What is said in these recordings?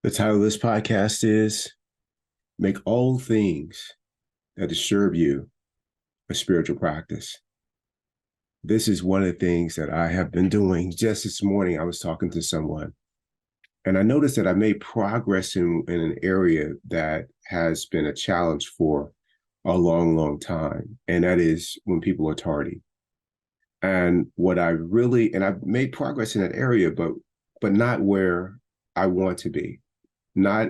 The title of this podcast is Make All Things That Disturb You a Spiritual Practice. This is one of the things that I have been doing. Just this morning, I was talking to someone, and I noticed that I made progress in an area that has been a challenge for a long, long time. And that is when people are tardy. And I've made progress in that area, but not where I want to be, not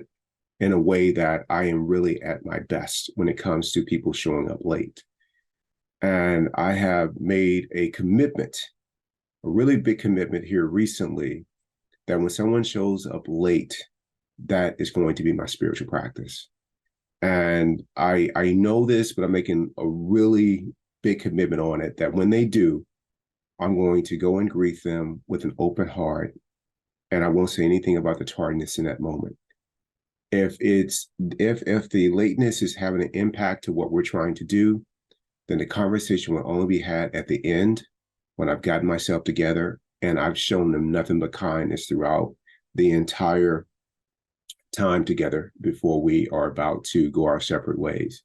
in a way that I am really at my best when it comes to people showing up late. And I have made a commitment, a really big commitment here recently, that when someone shows up late, that is going to be my spiritual practice. And I know this, but I'm making a really big commitment on it that when they do, I'm going to go and greet them with an open heart. And I won't say anything about the tardiness in that moment. If the lateness is having an impact to what we're trying to do, then the conversation will only be had at the end when I've gotten myself together and I've shown them nothing but kindness throughout the entire time together before we are about to go our separate ways.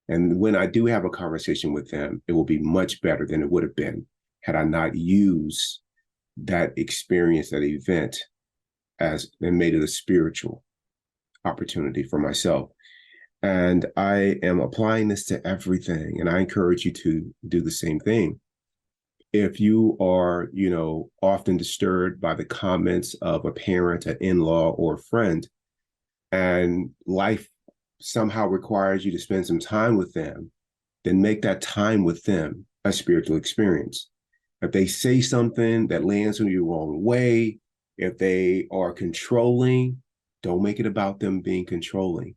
And when I do have a conversation with them, it will be much better than it would have been had I not used that experience, that event, as and made it a spiritual opportunity for myself. And I am applying this to everything. And I encourage you to do the same thing. If you are, often disturbed by the comments of a parent, an in-law, or a friend, and life somehow requires you to spend some time with them, then make that time with them a spiritual experience. If they say something that lands on you the wrong way, if they are controlling, don't make it about them being controlling.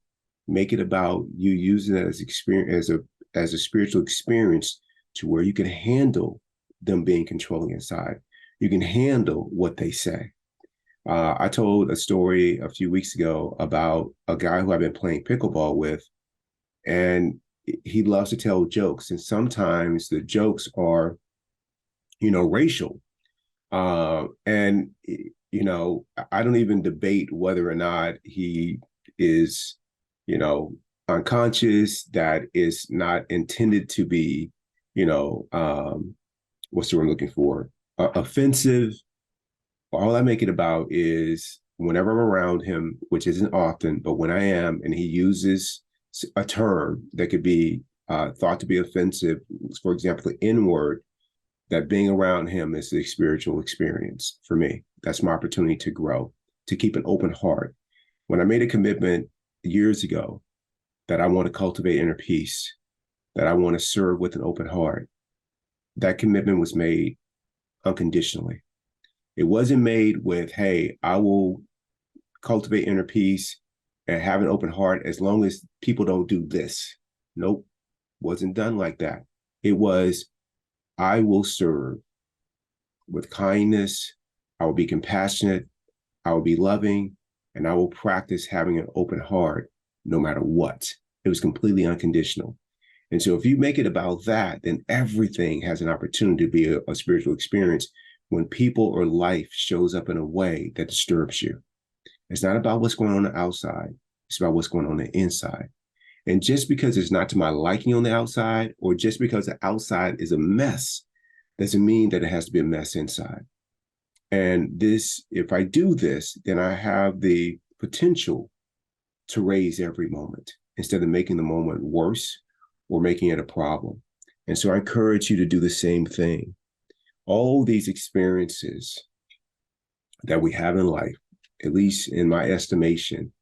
Make it about you using it as experience as a spiritual experience to where you can handle them being controlling inside. You can handle what they say. I told a story a few weeks ago about a guy who I've been playing pickleball with, and he loves to tell jokes, and sometimes the jokes are, racial. And I don't even debate whether or not he is, unconscious, that is not intended to be, what's the word I'm looking for? Offensive. All I make it about is whenever I'm around him, which isn't often, but when I am, and he uses a term that could be thought to be offensive, for example, the N word, that being around him is a spiritual experience for me. That's my opportunity to grow, to keep an open heart. When I made a commitment years ago that I want to cultivate inner peace, that I want to serve with an open heart, that commitment was made unconditionally. It wasn't made with, hey, I will cultivate inner peace and have an open heart as long as people don't do this. Nope, wasn't done like that. It was, I will serve with kindness. I will be compassionate. I will be loving, and I will practice having an open heart no matter what. It was completely unconditional. And so if you make it about that, then everything has an opportunity to be a spiritual experience when people or life shows up in a way that disturbs you. It's not about what's going on the outside. It's about what's going on the inside. And just because it's not to my liking on the outside, or just because the outside is a mess, doesn't mean that it has to be a mess inside. And this, if I do this, then I have the potential to raise every moment instead of making the moment worse or making it a problem. And so I encourage you to do the same thing. All these experiences that we have in life, at least in my estimation,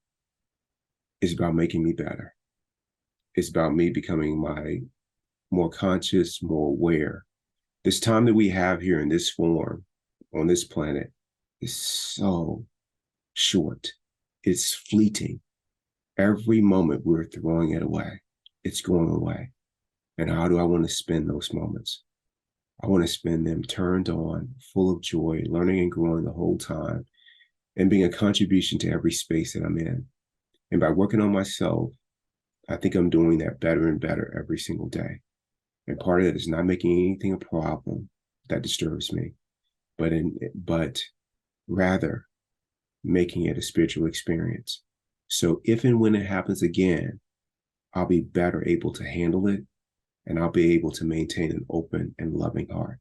is about making me better. It's about me becoming more conscious, more aware. This time that we have here in this form on this planet is so short. It's fleeting. Every moment we're throwing it away. It's going away. And how do I want to spend those moments? I want to spend them turned on, full of joy, learning and growing the whole time, and being a contribution to every space that I'm in. And by working on myself, I think I'm doing that better and better every single day. And part of it is not making anything a problem that disturbs me, but rather making it a spiritual experience. So if and when it happens again, I'll be better able to handle it, and I'll be able to maintain an open and loving heart.